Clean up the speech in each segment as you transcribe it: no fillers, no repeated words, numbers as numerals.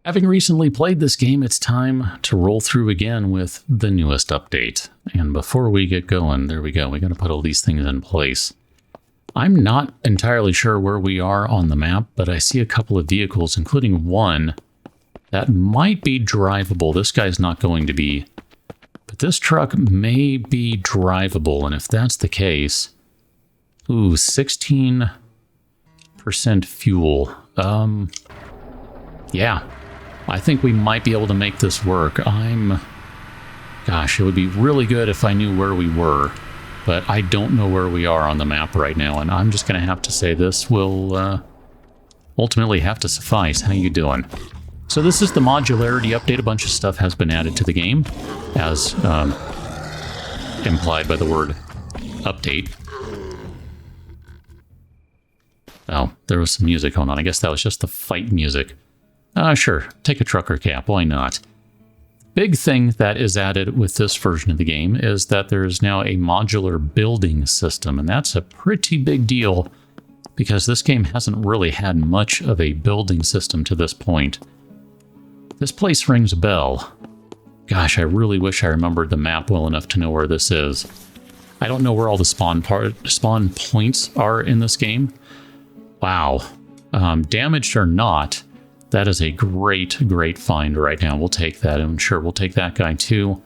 Having recently played this game, it's time to roll through again with the newest update. And before we get going, there we go. We got to put all these things in place. I'm not entirely sure where we are on the map, but I see a couple of vehicles, including one that might be drivable. This guy's not going to be, but this truck may be drivable. And if that's the case, ooh, 16% fuel. Yeah. I think we might be able to make this work. Gosh, it would be really good if I knew where we were, but I don't know where we are on the map right now, and I'm just going to have to say this will ultimately have to suffice. How you doing? So this is the modularity update. A bunch of stuff has been added to the game, as implied by the word update. Oh, there was some music going on. I guess that was just the fight music. Sure, take a trucker cap, why not? Big thing that is added with this version of the game is that there is now a modular building system, and that's a pretty big deal because this game hasn't really had much of a building system to this point. This place rings a bell. Gosh, I really wish I remembered the map well enough to know where this is. I don't know where all the spawn points are in this game. Wow. Damaged or not, that is a great find right now. We'll take that, and sure, we'll take that guy too.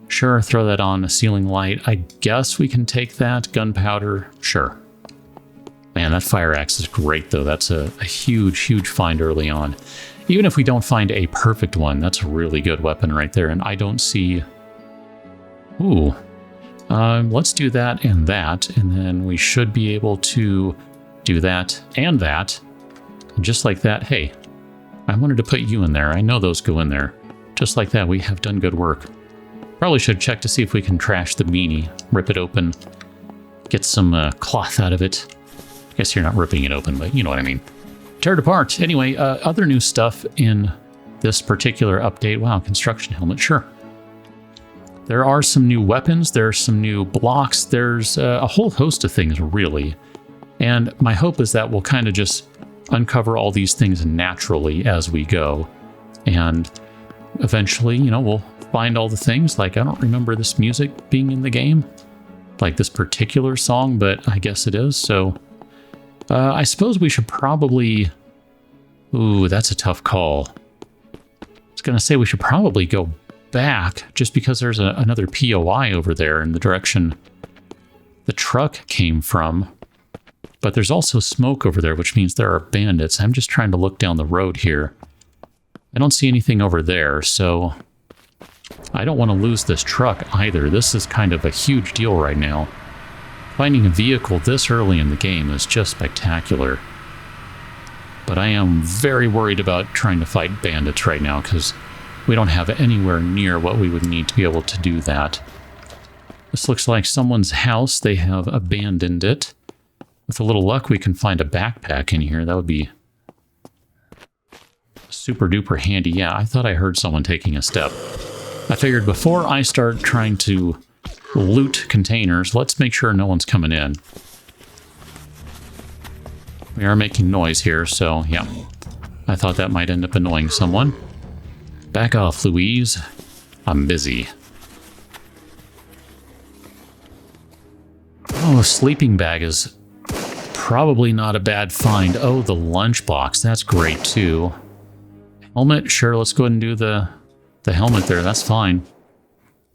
Sure, throw that on a ceiling light. I guess we can take that. Gunpowder, sure. Man, that fire axe is great, though. That's a huge find early on. Even if we don't find a perfect one, that's a really good weapon right there, and I don't see... Ooh. Let's do that, and then we should be able to do that and that. And just like that, hey, I wanted to put you in there. I know those go in there. Just like that, we have done good work. Probably should check to see if we can trash the beanie, rip it open, get some cloth out of it. I guess you're not ripping it open, but you know what I mean. Tear it apart. Anyway, other new stuff in this particular update. Wow, construction helmet, sure. There are some new weapons. There's some new blocks. There's a whole host of things, really. And my hope is that we'll kind of just uncover all these things naturally as we go. And eventually, you know, we'll find all the things. Like, I don't remember this music being in the game, like this particular song, but I guess it is. So I suppose we should probably... Ooh, that's a tough call. I was going to say we should probably go back just because there's another POI over there in the direction the truck came from. But there's also smoke over there, which means there are bandits. I'm just trying to look down the road here. I don't see anything over there, so I don't want to lose this truck either. This is kind of a huge deal right now. Finding a vehicle this early in the game is just spectacular. But I am very worried about trying to fight bandits right now, because we don't have anywhere near what we would need to be able to do that. This looks like someone's house. They have abandoned it. With a little luck, we can find a backpack in here. That would be super duper handy. Yeah, I thought I heard someone taking a step. I figured before I start trying to loot containers, let's make sure no one's coming in. We are making noise here, so yeah. I thought that might end up annoying someone. Back off, Louise. I'm busy. Oh, a sleeping bag is probably not a bad find. Oh, the lunchbox. That's great, too. Helmet? Sure, let's go ahead and do the helmet there. That's fine.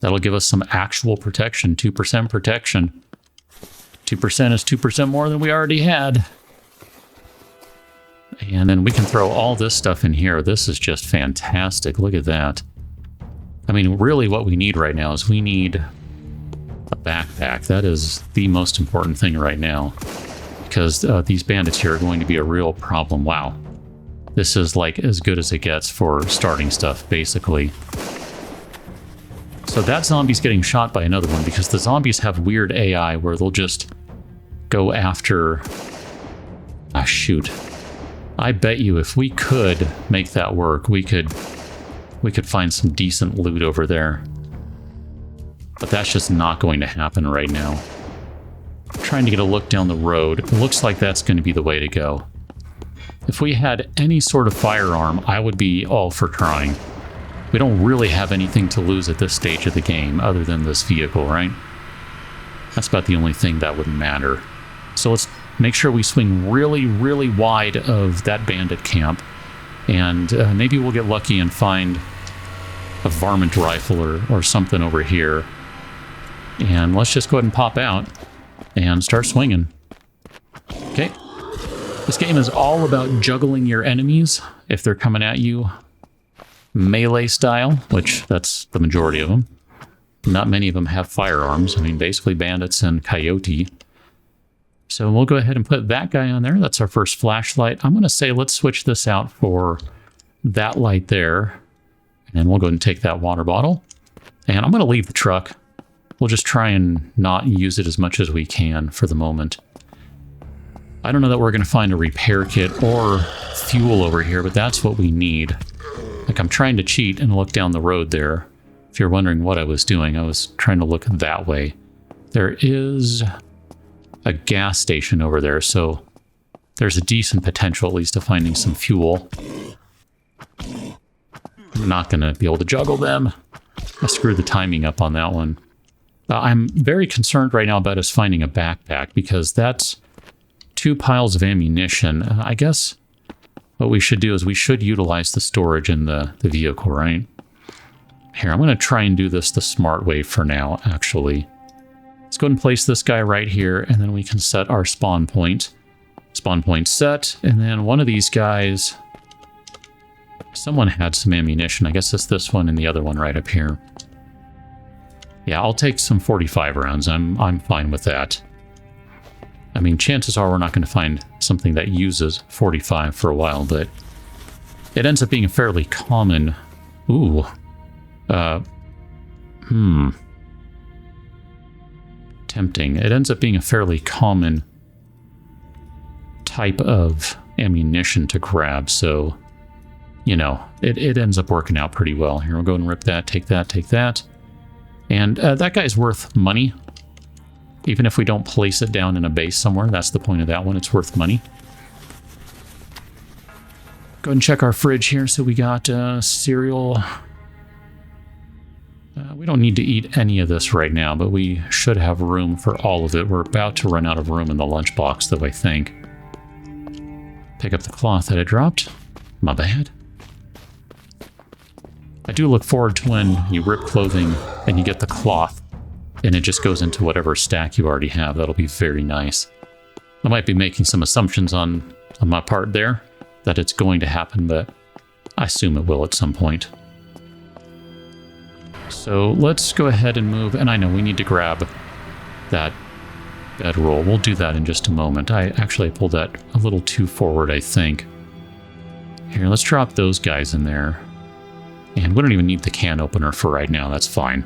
That'll give us some actual protection. 2% protection. 2% is 2% more than we already had. And then we can throw all this stuff in here. This is just fantastic. Look at that. I mean, really what we need right now is we need a backpack. That is the most important thing right now. Because these bandits here are going to be a real problem. Wow. This is like as good as it gets for starting stuff, basically. So that zombie's getting shot by another one because the zombies have weird AI where they'll just go after... Ah, shoot. I bet you if we could make that work, we could find some decent loot over there. But that's just not going to happen right now. Trying to get a look down the road. It looks like that's going to be the way to go. If we had any sort of firearm, I would be all for trying. We don't really have anything to lose at this stage of the game other than this vehicle, right? That's about the only thing that would matter. So let's make sure we swing really, really wide of that bandit camp. And maybe we'll get lucky and find a varmint rifle or something over here. And let's just go ahead and pop out and start swinging. Okay. This game is all about juggling your enemies if they're coming at you melee style, which that's the majority of them. Not many of them have firearms. I mean, basically bandits and coyote. So we'll go ahead and put that guy on there. That's our first flashlight. I'm going to say let's switch this out for that light there. And then we'll go ahead and take that water bottle. And I'm going to leave the truck. We'll just try and not use it as much as we can for the moment. I don't know that we're going to find a repair kit or fuel over here, but that's what we need. Like, I'm trying to cheat and look down the road there. If you're wondering what I was doing, I was trying to look that way. There is a gas station over there, so there's a decent potential at least of finding some fuel. I'm not going to be able to juggle them. I screwed the timing up on that one. I'm very concerned right now about us finding a backpack because that's 2 piles of ammunition. I guess what we should do is we should utilize the storage in the vehicle, right? Here, I'm going to try and do this the smart way for now, actually. Let's go ahead and place this guy right here, and then we can set our spawn point. Spawn point set, and then one of these guys... Someone had some ammunition. I guess it's this one and the other one right up here. Yeah, I'll take some 45 rounds. I'm fine with that. I mean, chances are we're not going to find something that uses 45 for a while, but it ends up being a fairly common... Ooh. Tempting. It ends up being a fairly common type of ammunition to grab, so, you know, it ends up working out pretty well. Here, we'll go and rip that, take that, take that. And that guy's worth money. Even if we don't place it down in a base somewhere, that's the point of that one. It's worth money. Go ahead and check our fridge here. So we got cereal. We don't need to eat any of this right now, but we should have room for all of it. We're about to run out of room in the lunchbox, though, I think. Pick up the cloth that I dropped. My bad. I do look forward to when you rip clothing and you get the cloth and it just goes into whatever stack you already have. That'll be very nice. I might be making some assumptions on my part there that it's going to happen, but I assume it will at some point. So let's go ahead and move, and I know we need to grab that bedroll. We'll do that in just a moment. I actually pulled that a little too forward, I think. Here, let's drop those guys in there. And we don't even need the can opener for right now, that's fine.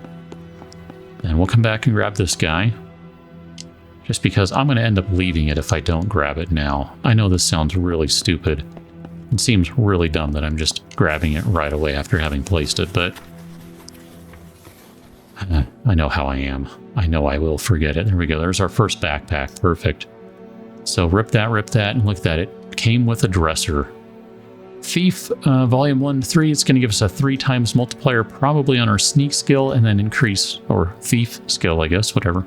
And we'll come back and grab this guy. Just because I'm going to end up leaving it if I don't grab it now. I know this sounds really stupid. It seems really dumb that I'm just grabbing it right away after having placed it, but... I know how I am. I know I will forget it. There we go. There's our first backpack. Perfect. So rip that, and look at that. It came with a dresser. Thief, volume 1 to 3, it's going to give us a 3 times multiplier probably on our sneak skill and then increase, or thief skill, I guess, whatever.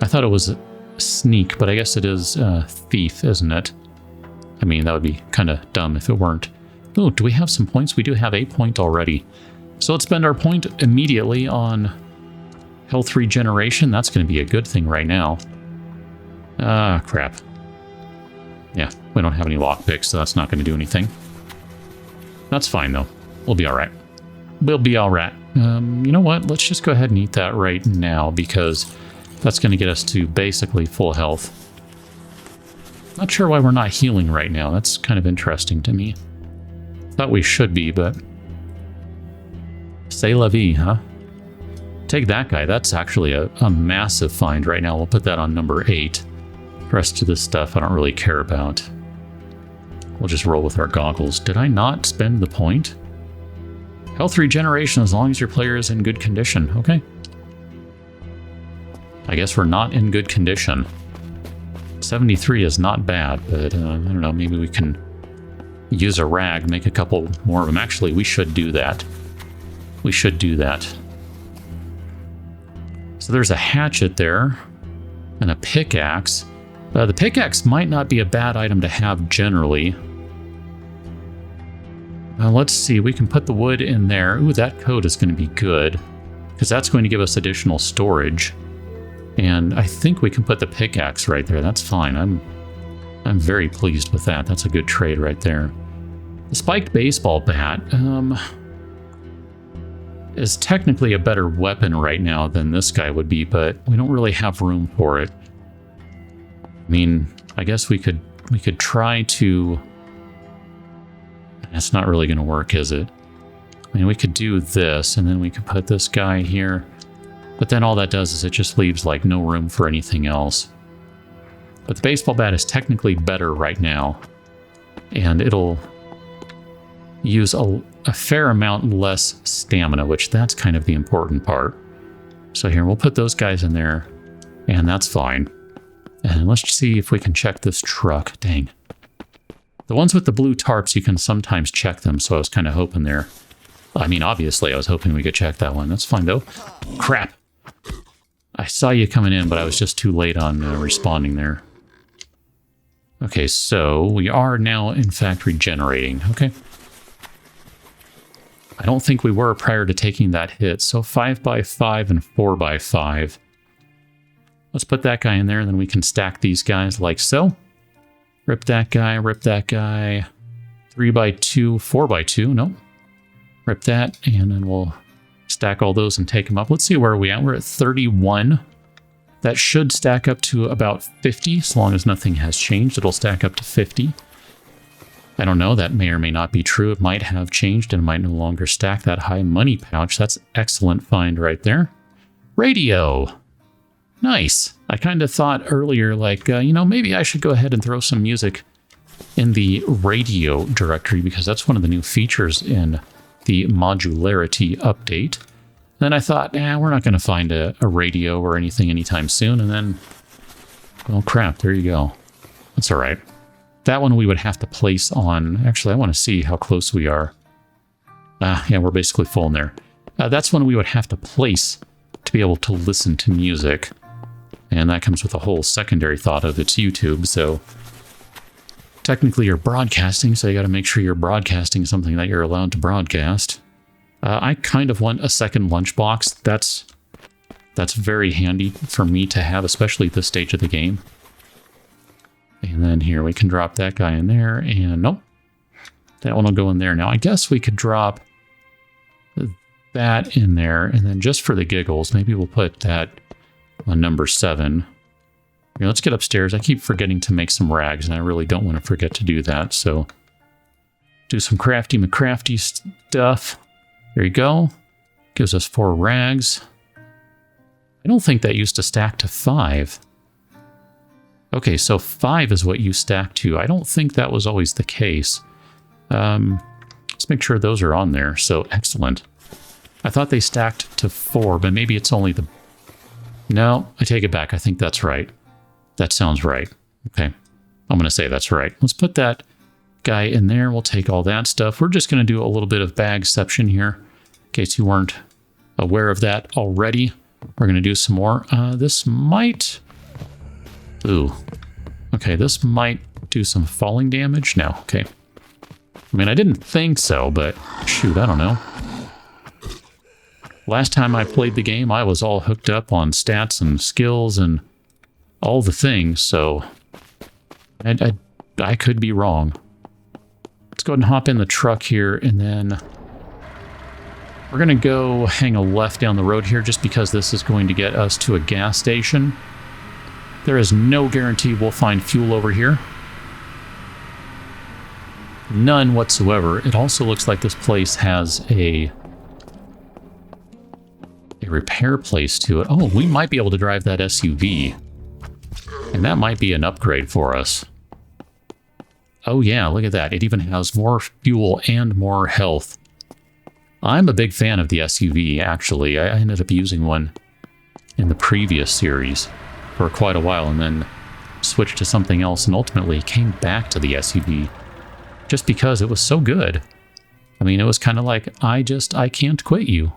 I thought it was sneak, but I guess it is thief, isn't it? I mean, that would be kind of dumb if it weren't. Oh, do we have some points? We do have a point already. So let's spend our point immediately on health regeneration. That's going to be a good thing right now. Ah, crap. Yeah, we don't have any lockpicks, so that's not going to do anything. That's fine, though. We'll be all right. We'll be all right. You know what? Let's just go ahead and eat that right now, because that's going to get us to basically full health. Not sure why we're not healing right now. That's kind of interesting to me. Thought we should be, but... C'est la vie, huh? Take that guy. That's actually a massive find right now. We'll put that on number 8. The rest of this stuff I don't really care about. We'll just roll with our goggles. Did I not spend the point? Health regeneration as long as your player is in good condition. Okay. I guess we're not in good condition. 73 is not bad, but I don't know, maybe we can use a rag, make a couple more of them. Actually, we should do that. We should do that. So there's a hatchet there and a pickaxe. The pickaxe might not be a bad item to have generally. Let's see, we can put the wood in there. Ooh, that coat is going to be good because that's going to give us additional storage. And I think we can put the pickaxe right there. That's fine. I'm very pleased with that. That's a good trade right there. The spiked baseball bat is technically a better weapon right now than this guy would be, but we don't really have room for it. I mean, I guess we could try to... That's not really going to work, is it? I mean, we could do this, and then we could put this guy here. But then all that does is it just leaves, like, no room for anything else. But the baseball bat is technically better right now. And it'll use a fair amount less stamina, which that's kind of the important part. So here, we'll put those guys in there, and that's fine. And let's see if we can check this truck. Dang. The ones with the blue tarps, you can sometimes check them, so I was kind of hoping there. I mean, obviously, I was hoping we could check that one. That's fine, though. Crap. I saw you coming in, but I was just too late on responding there. Okay, so we are now, in fact, regenerating. Okay. I don't think we were prior to taking that hit. So 5x5 and 4x5. Let's put that guy in there, and then we can stack these guys like so. Rip that guy, rip that guy. 3x2, 4x2, no. Rip that, and then we'll stack all those and take them up. Let's see where we're at. We're at 31. That should stack up to about 50. As long as nothing has changed, it'll stack up to 50. I don't know, that may or may not be true. It might have changed and might no longer stack that high. Money pouch, that's excellent find right there. Radio. Nice. I kind of thought earlier, like, you know, maybe I should go ahead and throw some music in the radio directory because that's one of the new features in the modularity update. Then I thought, we're not going to find a radio or anything anytime soon. And then, well, crap, there you go. That's all right. That one we would have to place on... Actually, I want to see how close we are. Yeah, we're basically full in there. That's one we would have to place to be able to listen to music. And that comes with a whole secondary thought of it's YouTube, so... Technically, you're broadcasting, so you got to make sure you're broadcasting something that you're allowed to broadcast. I kind of want a second lunchbox. That's very handy for me to have, especially at this stage of the game. And then here, we can drop that guy in there, and nope. That one will go in there. Now, I guess we could drop that in there, and then just for the giggles, maybe we'll put that on number 7. Here, let's get upstairs. I keep forgetting to make some rags, and I really don't want to forget to do that, so do some crafty McCrafty stuff. There you go. Gives us 4 rags. I don't think that used to stack to 5. Okay, so 5 is what you stack to. I don't think that was always the case. Let's make sure those are on there. So, excellent. I thought they stacked to 4, but maybe it's only the... No, I take it back. I think that's right. That sounds right. Okay, I'm going to say that's right. Let's put that guy in there. We'll take all that stuff. We're just going to do a little bit of bagception here, in case you weren't aware of that already. We're going to do some more. This might... Ooh. Okay, this might do some falling damage. No, okay. I mean, I didn't think so, but shoot, I don't know. Last time I played the game, I was all hooked up on stats and skills and all the things, so I could be wrong. Let's go ahead and hop in the truck here, and then we're going to go hang a left down the road here just because this is going to get us to a gas station. There is no guarantee we'll find fuel over here. None whatsoever. It also looks like this place has a repair place to it. Oh, we might be able to drive that SUV. And that might be an upgrade for us. Oh yeah, look at that. It even has more fuel and more health. I'm a big fan of the SUV, actually. I ended up using one in the previous series for quite a while and then switched to something else and ultimately came back to the SUV. just because it was so good. I mean, it was kind of like, I can't quit you.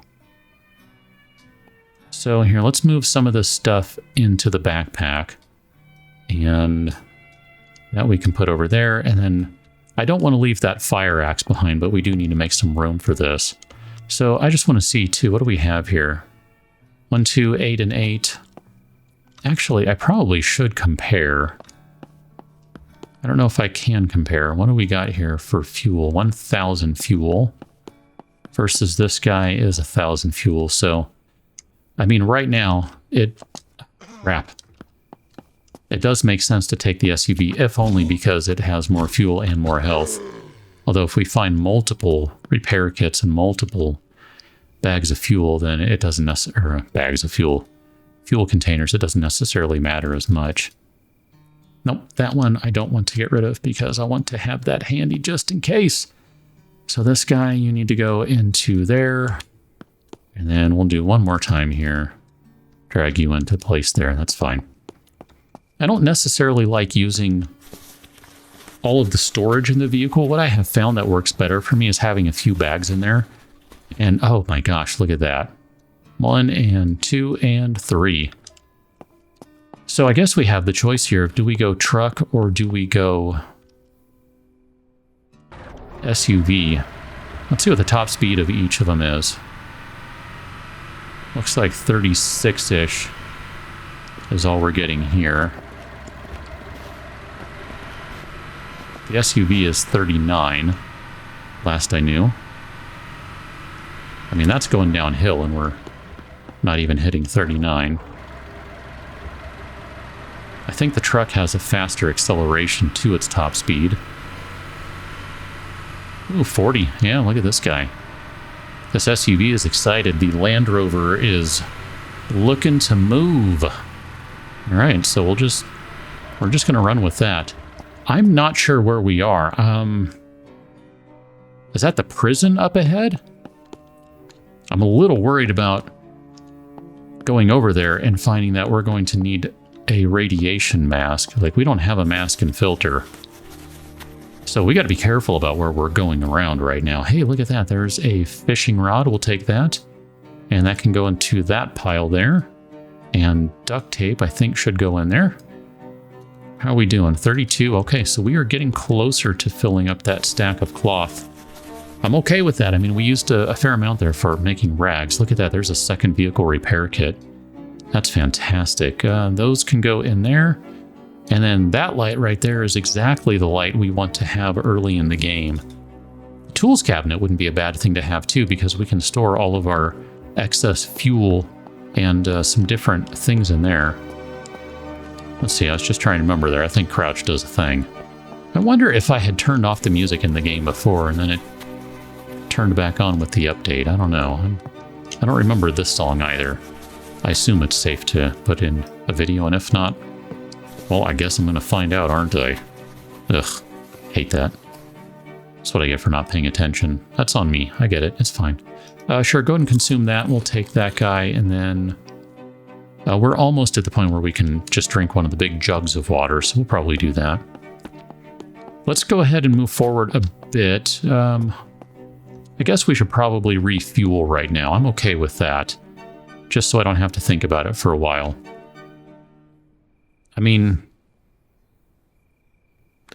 So here, let's move some of this stuff into the backpack. And that we can put over there. And then I don't want to leave that fire axe behind, but we do need to make some room for this. So I just want to see too, what do we have here? 1, 2, 8, and 8. Actually, I probably should compare. I don't know if I can compare. What do we got here for fuel? 1,000 fuel versus this guy is 1,000 fuel. So, I mean, right now, crap. It does make sense to take the SUV, if only because it has more fuel and more health. Although if we find multiple repair kits and multiple bags of fuel, then it doesn't necessarily, bags of fuel containers, it doesn't necessarily matter as much. Nope, that one I don't want to get rid of because I want to have that handy just in case. So this guy, you need to go into there. And then we'll do one more time here. Drag you into place there, that's fine. I don't necessarily like using all of the storage in the vehicle. What I have found that works better for me is having a few bags in there. And oh my gosh, look at that. 1 and 2 and 3. So I guess we have the choice here. Do we go truck or do we go SUV? Let's see what the top speed of each of them is. Looks like 36-ish is all we're getting here. The SUV is 39, last I knew. I mean, that's going downhill and we're not even hitting 39. I think the truck has a faster acceleration to its top speed. Ooh, 40. Yeah, look at this guy. This SUV is excited. The Land Rover is looking to move. All right, so we're just going to run with that. I'm not sure where we are. Is that the prison up ahead? I'm a little worried about going over there and finding that we're going to need a radiation mask. Like, we don't have a mask and filter. So we got to be careful about where we're going around right now. Hey, look at that. There's a fishing rod. We'll take that. And that can go into that pile there. And duct tape, I think, should go in there. How are we doing? 32. Okay, so we are getting closer to filling up that stack of cloth. I'm okay with that. I mean, we used a fair amount there for making rags. Look at that. There's a second vehicle repair kit. That's fantastic. Those can go in there. And then that light right there is exactly the light we want to have early in the game. The tools cabinet wouldn't be a bad thing to have too, because we can store all of our excess fuel and some different things in there. Let's see, I was just trying to remember there. I think crouch does a thing. I wonder if I had turned off the music in the game before and then it turned back on with the update. I don't know. I don't remember this song either. I assume it's safe to put in a video, and if not, well, I guess I'm going to find out, aren't I? Ugh, hate that. That's what I get for not paying attention. That's on me. I get it. It's fine. Sure, go ahead and consume that. We'll take that guy, and then we're almost at the point where we can just drink one of the big jugs of water, so we'll probably do that. Let's go ahead and move forward a bit. I guess we should probably refuel right now. I'm okay with that, just so I don't have to think about it for a while. I mean,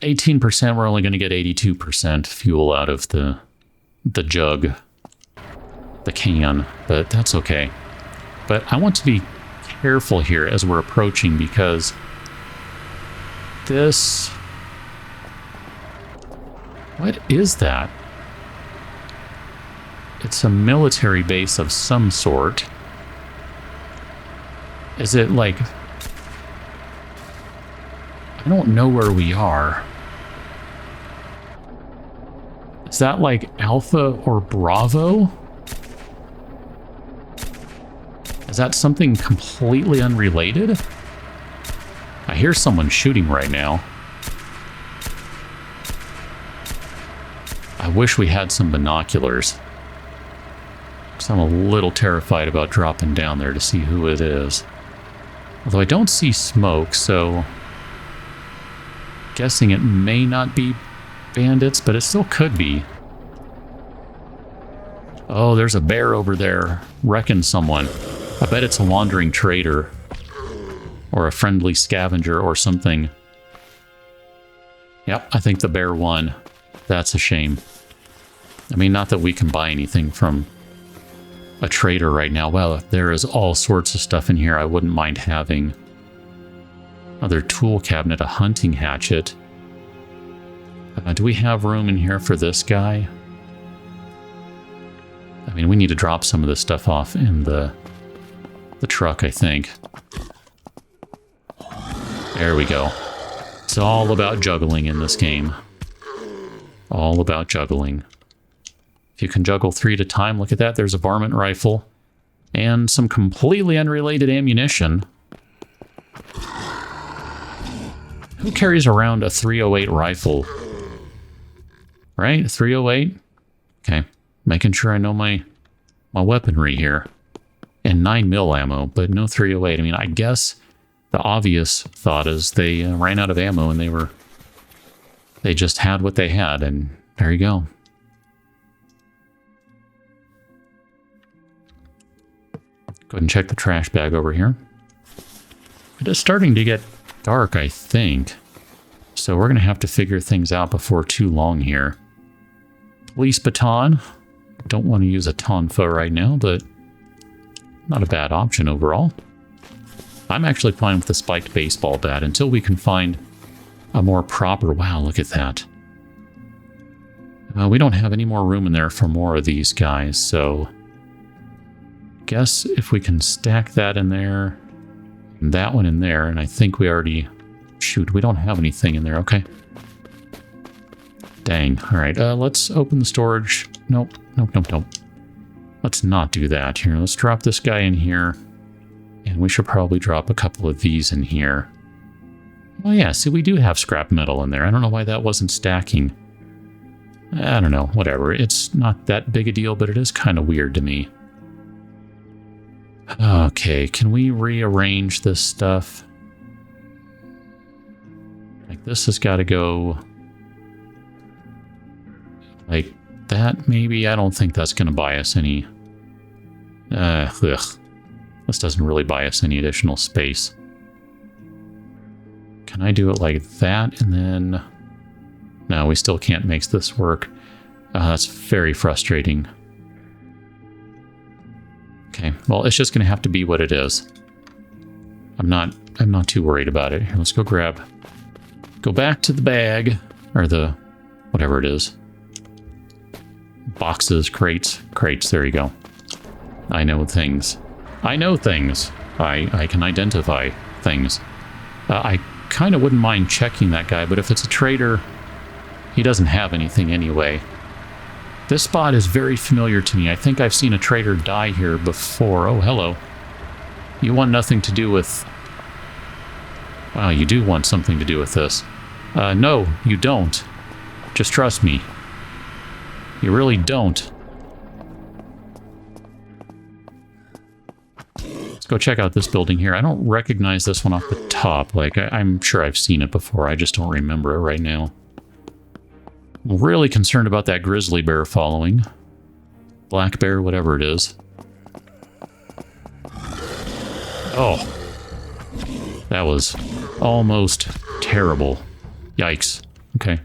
18%, we're only going to get 82% fuel out of the jug, the can, but that's okay. But I want to be careful here as we're approaching, because this... What is that? It's a military base of some sort. Is it like... I don't know where we are. Is that like Alpha or Bravo? Is that something completely unrelated? I hear someone shooting right now. I wish we had some binoculars, because I'm a little terrified about dropping down there to see who it is. Although I don't see smoke, so... guessing it may not be bandits, but it still could be. Oh, there's a bear over there wrecking someone. I bet it's a wandering trader or a friendly scavenger or something. Yep, I think the bear won. That's a shame. I mean, not that we can buy anything from a trader right now. Well, there is all sorts of stuff in here I wouldn't mind having. Another tool cabinet, a hunting hatchet. Do we have room in here for this guy? I mean, we need to drop some of this stuff off in the truck, I think. There we go. It's all about juggling in this game. All about juggling. If you can juggle 3 at a time, look at that. There's a varmint rifle and some completely unrelated ammunition. Who carries around a 308 rifle? Right? 308? Okay. Making sure I know my weaponry here. And 9mm ammo, but no 308. I mean, I guess the obvious thought is they ran out of ammo and they just had what they had, and there you go. Go ahead and check the trash bag over here. It is starting to get dark, I think. So we're going to have to figure things out before too long here. Police baton. Don't want to use a tonfa right now, but not a bad option overall. I'm actually fine with the spiked baseball bat until we can find a more proper... Wow, look at that. We don't have any more room in there for more of these guys, so... guess if we can stack that in there, and that one in there, and I think we already... Shoot, we don't have anything in there. Okay. Dang. All right, let's open the storage. Nope. Let's not do that. Here, let's drop this guy in here. And we should probably drop a couple of these in here. Oh yeah, see, we do have scrap metal in there. I don't know why that wasn't stacking. I don't know, whatever. It's not that big a deal, but it is kind of weird to me. Okay, can we rearrange this stuff? Like, this has got to go... like that, maybe? I don't think that's going to buy us any... This doesn't really buy us any additional space. Can I do it like that, and then... No, we still can't make this work. That's very frustrating. Okay, well, it's just going to have to be what it is. I'm not too worried about it. Here, let's go go back to the bag, or the, whatever it is. Boxes, crates, there you go. I know things. I know things. I can identify things. I kind of wouldn't mind checking that guy, but if it's a trader, he doesn't have anything anyway. This spot is very familiar to me. I think I've seen a trader die here before. Oh, hello. You want nothing to do with... Wow, you do want something to do with this. No, you don't. Just trust me. You really don't. Let's go check out this building here. I don't recognize this one off the top. Like, I'm sure I've seen it before. I just don't remember it right now. I'm really concerned about that grizzly bear following. Black bear, whatever it is. Oh. That was almost terrible. Yikes. Okay.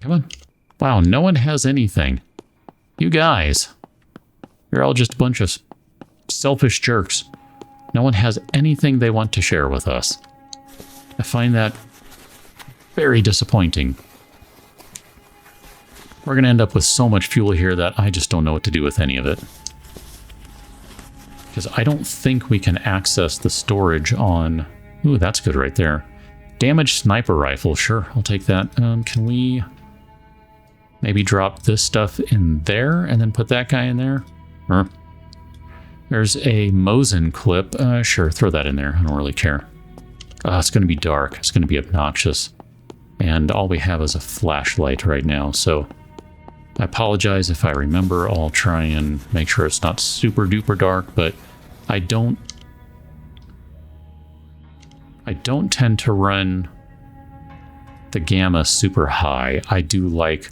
Come on. Wow, no one has anything. You guys. You're all just a bunch of selfish jerks. No one has anything they want to share with us. I find that very disappointing. We're going to end up with so much fuel here that I just don't know what to do with any of it. Because I don't think we can access the storage on... Ooh, that's good right there. Damaged sniper rifle. Sure, I'll take that. Can we maybe drop this stuff in there and then put that guy in there? There's a Mosin clip. Sure, throw that in there. I don't really care. It's going to be dark. It's going to be obnoxious. And all we have is a flashlight right now, so I apologize if I remember. I'll try and make sure it's not super duper dark, but I don't tend to run the gamma super high. I do like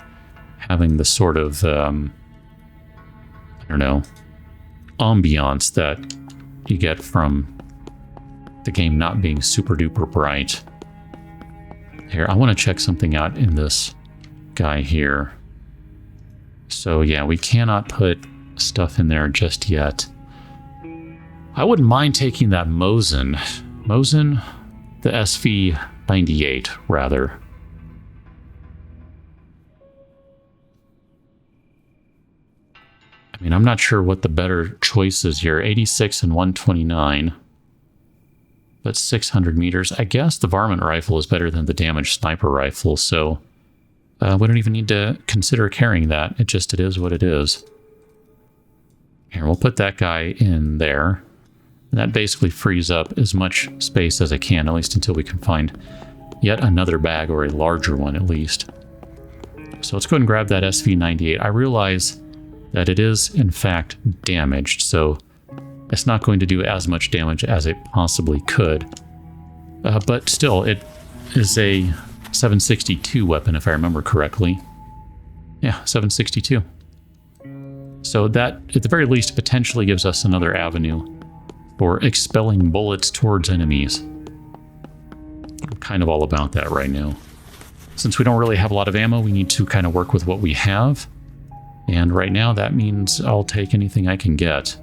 having the sort of, I don't know, ambiance that you get from the game not being super duper bright. Here, I want to check something out in this guy here. So yeah, we cannot put stuff in there just yet. I wouldn't mind taking that Mosin, the SV98 rather. I mean, I'm not sure what the better choice is here. 86 and 129. But 600 meters. I guess the varmint rifle is better than the damaged sniper rifle, so we don't even need to consider carrying that. It is what it is. Here, we'll put that guy in there. And that basically frees up as much space as I can, at least until we can find yet another bag, or a larger one at least. So let's go ahead and grab that SV98. I realize that it is, in fact, damaged, so it's not going to do as much damage as it possibly could. But still, it is a 762 weapon, if I remember correctly. Yeah, 762. So that, at the very least, potentially gives us another avenue for expelling bullets towards enemies. I'm kind of all about that right now. Since we don't really have a lot of ammo, we need to kind of work with what we have. And right now, that means I'll take anything I can get.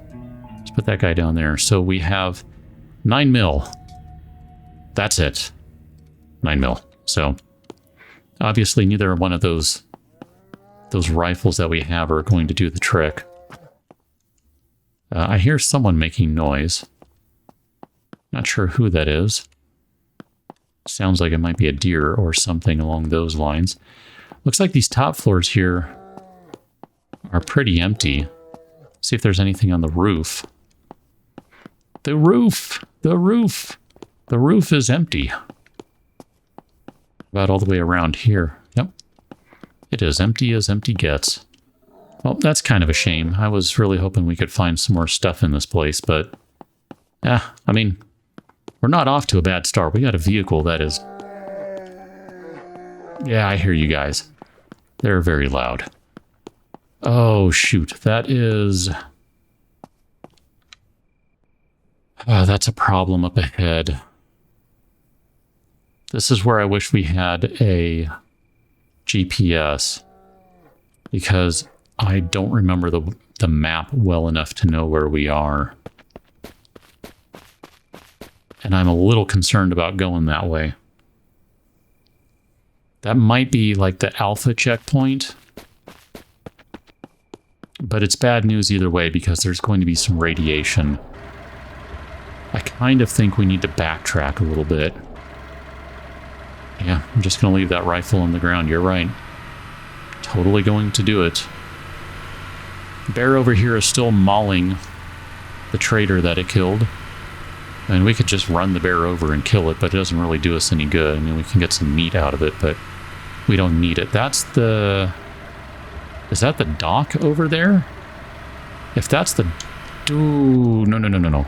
Let's put that guy down there. So we have 9 mil. That's it. 9 mil. So obviously neither one of those rifles that we have are going to do the trick. I hear someone making noise. Not sure who that is. Sounds like it might be a deer or something along those lines. Looks like these top floors here are pretty empty. See if there's anything on the roof. The roof! The roof! The roof is empty. About all the way around here. Yep. It is empty as empty gets. Well, that's kind of a shame. I was really hoping we could find some more stuff in this place, but... I mean, we're not off to a bad start. We got a vehicle that is... Yeah, I hear you guys. They're very loud. Oh, shoot. That is... that's a problem up ahead. This is where I wish we had a GPS, because I don't remember the map well enough to know where we are. And I'm a little concerned about going that way. That might be like the alpha checkpoint. But it's bad news either way, because there's going to be some radiation. I kind of think we need to backtrack a little bit. Yeah, I'm just going to leave that rifle on the ground. You're right. Totally going to do it. Bear over here is still mauling the traitor that it killed. And we could just run the bear over and kill it, but it doesn't really do us any good. I mean, we can get some meat out of it, but we don't need it. That's the... Is that the dock over there? If that's the... Ooh, no. No.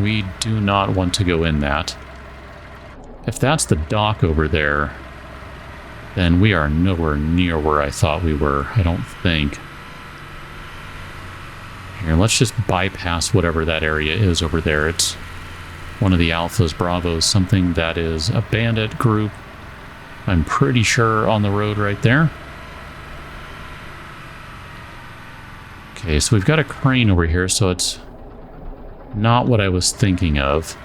We do not want to go in that. If that's the dock over there, then we are nowhere near where I thought we were, I don't think. Here, let's just bypass whatever that area is over there. It's one of the Alphas, Bravos, something that is a bandit group. I'm pretty sure on the road right there. Okay, so we've got a crane over here, so it's not what I was thinking of.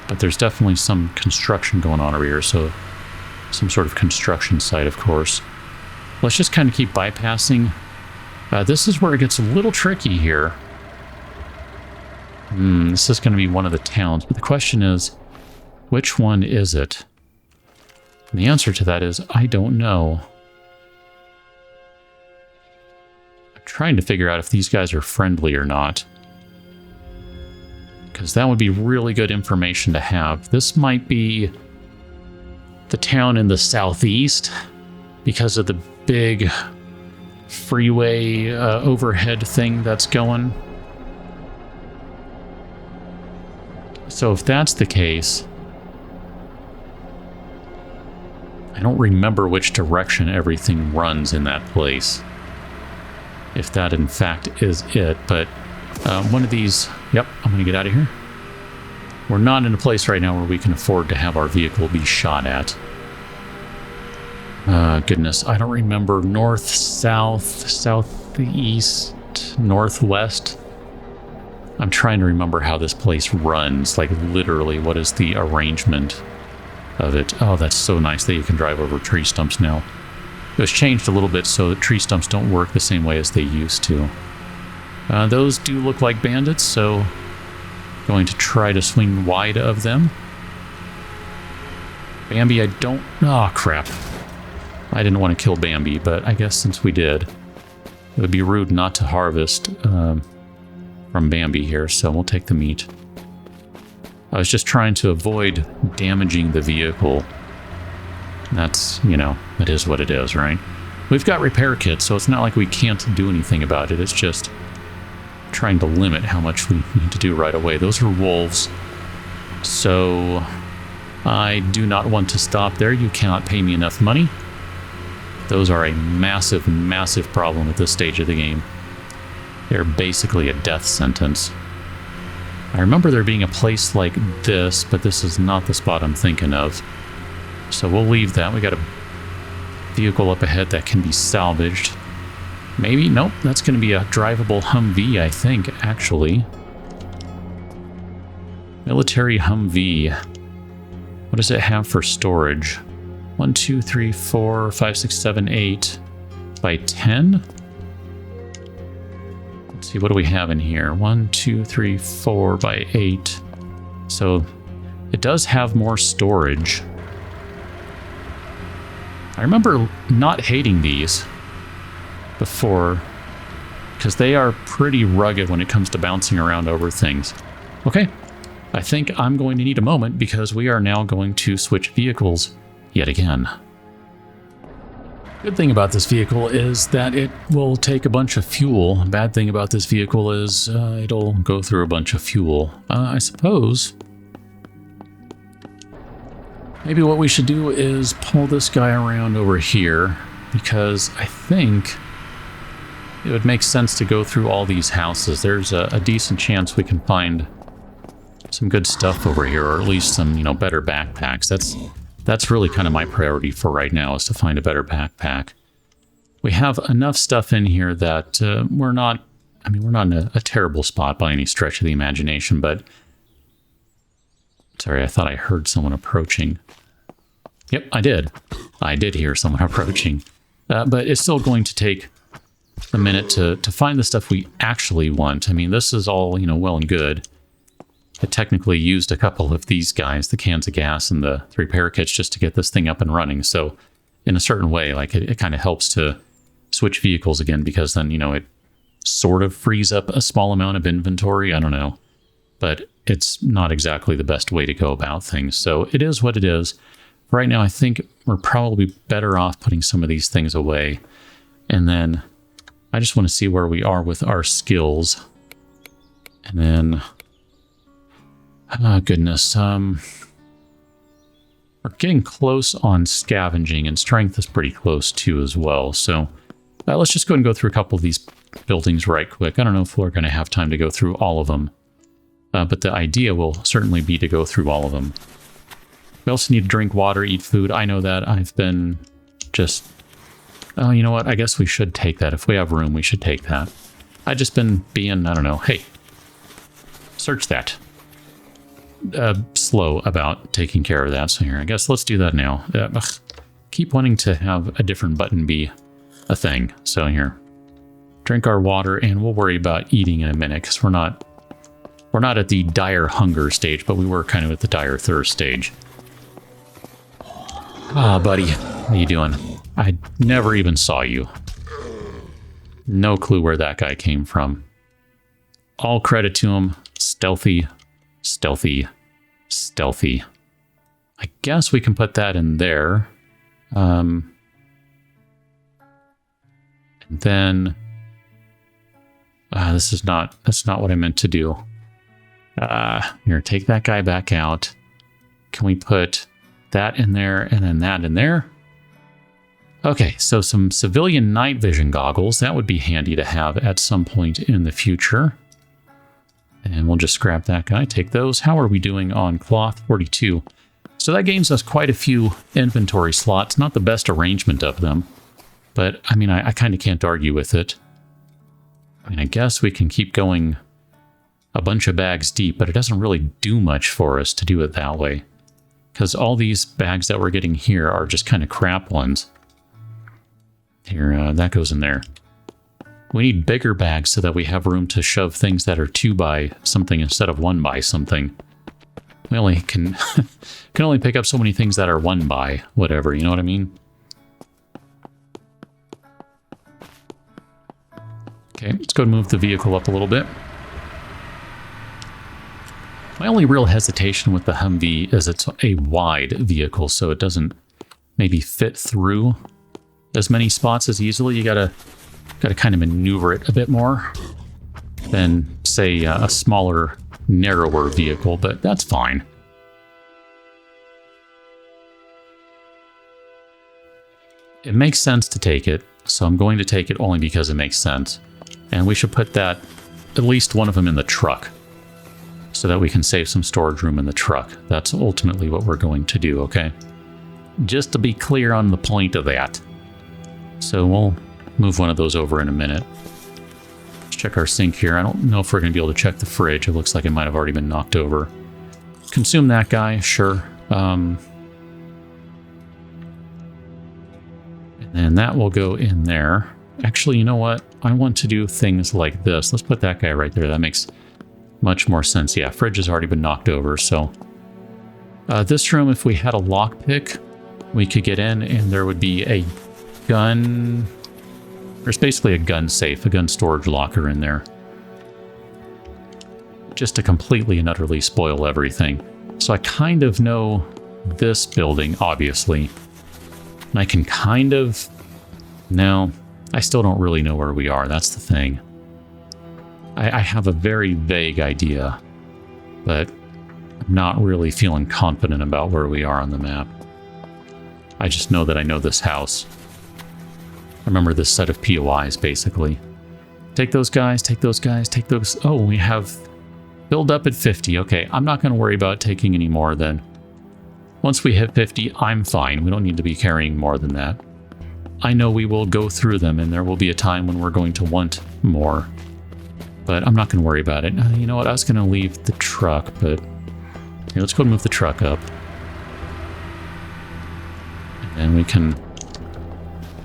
But there's definitely some construction going on over here, so some sort of construction site, of course. Let's just kind of keep bypassing. This is where it gets a little tricky here. This is going to be one of the towns, but the question is, which one is it? And the answer to that is, I don't know. I'm trying to figure out if these guys are friendly or not, because that would be really good information to have. This might be the town in the southeast because of the big freeway overhead thing that's going. So if that's the case, I don't remember which direction everything runs in that place. If that in fact is it, but one of these... Yep, I'm going to get out of here. We're not in a place right now where we can afford to have our vehicle be shot at. Goodness, I don't remember north, south, southeast, northwest. I'm trying to remember how this place runs, like literally what is the arrangement of it. Oh, that's so nice that you can drive over tree stumps now. It was changed a little bit so that tree stumps don't work the same way as they used to. Those do look like bandits, so going to try to swing wide of them. Bambi, I don't... Oh, crap. I didn't want to kill Bambi, but I guess since we did, it would be rude not to harvest from Bambi here, so we'll take the meat. I was just trying to avoid damaging the vehicle. That's, you know, it is what it is, right? We've got repair kits, so it's not like we can't do anything about it. It's just trying to limit how much we need to do right away. Those are wolves, so I do not want to stop there. You cannot pay me enough money. Those are a massive, massive problem at this stage of the game. They're basically a death sentence. I remember there being a place like this, but this is not the spot I'm thinking of. So we'll leave that. We got a vehicle up ahead that can be salvaged. Maybe? Nope. That's going to be a drivable Humvee, I think, actually. Military Humvee. What does it have for storage? 1, 2, 3, 4, 5, 6, 7, 8 by 10? Let's see, what do we have in here? 1, 2, 3, 4 by 8. So it does have more storage. I remember not hating these before, because they are pretty rugged when it comes to bouncing around over things. Okay, I think I'm going to need a moment because we are now going to switch vehicles yet again. Good thing about this vehicle is that it will take a bunch of fuel. Bad thing about this vehicle is it'll go through a bunch of fuel. I suppose maybe what we should do is pull this guy around over here, because I think it would make sense to go through all these houses. There's a decent chance we can find some good stuff over here, or at least some, you know, better backpacks. That's really kind of my priority for right now, is to find a better backpack. We have enough stuff in here that we're not in a terrible spot by any stretch of the imagination, but... Sorry, I thought I heard someone approaching. Yep, I did. I did hear someone approaching. But it's still going to take a minute to find the stuff we actually want. I mean, this is all, you know, well and good. I technically used a couple of these guys, the cans of gas and the repair kits, just to get this thing up and running. So in a certain way, like it kind of helps to switch vehicles again, because then, you know, it sort of frees up a small amount of inventory. I don't know, but it's not exactly the best way to go about things. So it is what it is. Right now, I think we're probably better off putting some of these things away. And then I just want to see where we are with our skills. And then... Oh, goodness. We're getting close on scavenging, and strength is pretty close too as well. So let's just go and go through a couple of these buildings right quick. I don't know if we're going to have time to go through all of them, but the idea will certainly be to go through all of them. We also need to drink water, eat food. I know that. I've been just... Oh, you know what? I guess we should take that. If we have room, we should take that. I've just been being, I don't know, hey, search that. Slow about taking care of that. So here, I guess let's do that now. Keep wanting to have a different button be a thing. So here, drink our water, and we'll worry about eating in a minute, because we're not at the dire hunger stage, but we were kind of at the dire thirst stage. Ah, buddy, how you doing? I never even saw you. No clue where that guy came from. All credit to him. Stealthy. Stealthy. Stealthy. I guess we can put that in there. And then... that's not what I meant to do. Here, take that guy back out. Can we put that in there and then that in there? Okay, so some civilian night vision goggles. That would be handy to have at some point in the future. And we'll just scrap that guy. Take those. How are we doing on cloth? 42. So that gains us quite a few inventory slots. Not the best arrangement of them. But, I mean, I kind of can't argue with it. I mean, I guess we can keep going a bunch of bags deep, but it doesn't really do much for us to do it that way. Because all these bags that we're getting here are just kind of crap ones. Here, that goes in there. We need bigger bags so that we have room to shove things that are 2 by something instead of 1 by something. We only can only pick up so many things that are 1 by whatever, you know what I mean? Okay, let's go and move the vehicle up a little bit. My only real hesitation with the Humvee is it's a wide vehicle, so it doesn't maybe fit through as many spots as easily. You gotta kind of maneuver it a bit more than, say, a smaller, narrower vehicle, but that's fine. It makes sense to take it, so I'm going to take it only because it makes sense. And we should put that, at least one of them in the truck, so that we can save some storage room in the truck. That's ultimately what we're going to do, okay? Just to be clear on the point of that. So we'll move one of those over in a minute. Let's check our sink here. I don't know if we're going to be able to check the fridge. It looks like it might have already been knocked over. Consume that guy, sure. And then that will go in there. Actually, you know what? I want to do things like this. Let's put that guy right there. That makes much more sense. Yeah, fridge has already been knocked over, so... this room, if we had a lockpick, we could get in and there would be a gun... There's basically a gun safe, a gun storage locker in there. Just to completely and utterly spoil everything. So I kind of know this building, obviously. And I can kind of... No, I still don't really know where we are, that's the thing. I have a very vague idea, but I'm not really feeling confident about where we are on the map. I just know that I know this house. I remember this set of POIs, basically. Take those guys, take those guys, take those... Oh, we have build up at 50. Okay, I'm not going to worry about taking any more then. Once we hit 50, I'm fine. We don't need to be carrying more than that. I know we will go through them, and there will be a time when we're going to want more. But I'm not going to worry about it. You know what? I was going to leave the truck, but... Here, let's go and move the truck up. And then we can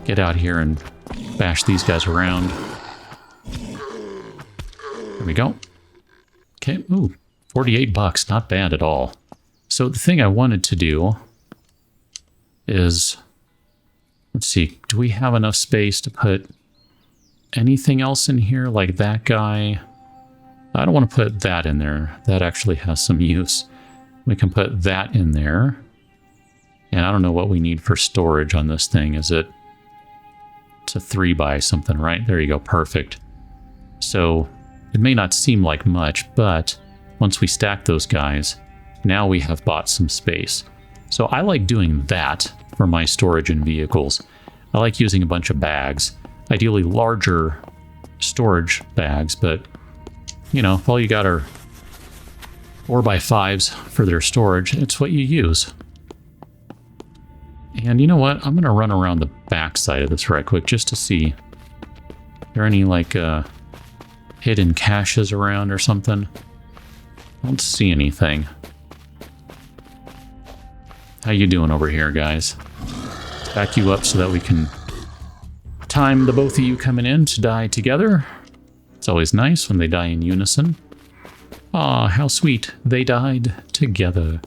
get out here and bash these guys around. There we go. Okay, ooh, 48 bucks. Not bad at all. So the thing I wanted to do is... Let's see, do we have enough space to put anything else in here, like that guy? I don't want to put that in there. That actually has some use. We can put that in there. And I don't know what we need for storage on this thing. It's a 3 by something, right? There you go, perfect. So it may not seem like much, but once we stack those guys, now we have bought some space. So I like doing that for my storage in vehicles. I like using a bunch of bags, ideally larger storage bags, but you know, if all you got are 4x5s for their storage, it's what you use. And you know what? I'm going to run around the back side of this right quick just to see if there are any like hidden caches around or something. I don't see anything. How you doing over here, guys? Back you up so that we can time the both of you coming in to die together. It's always nice when they die in unison. Aw, how sweet. They died together.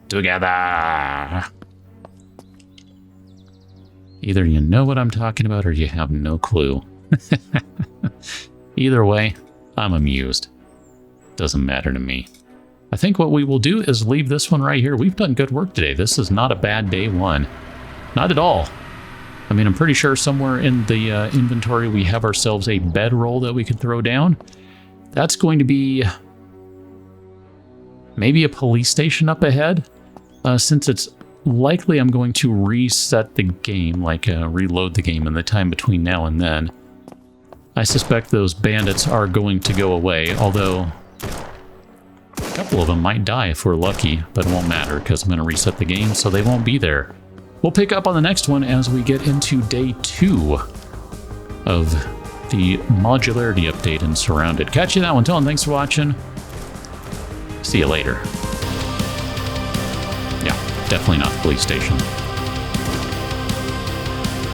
Together! Either you know what I'm talking about or you have no clue. Either way, I'm amused. Doesn't matter to me. I think what we will do is leave this one right here. We've done good work today. This is not a bad day one. Not at all. I mean, I'm pretty sure somewhere in the inventory we have ourselves a bedroll that we could throw down. That's going to be maybe a police station up ahead. Since it's likely I'm going to reset the game, like reload the game in the time between now and then. I suspect those bandits are going to go away, although a couple of them might die if we're lucky, but it won't matter because I'm going to reset the game, so they won't be there. We'll pick up on the next one as we get into day 2 of the modularity update in Surrounded. Catch you that one, Dylan. Thanks for watching. See you later. Yeah, definitely not the police station.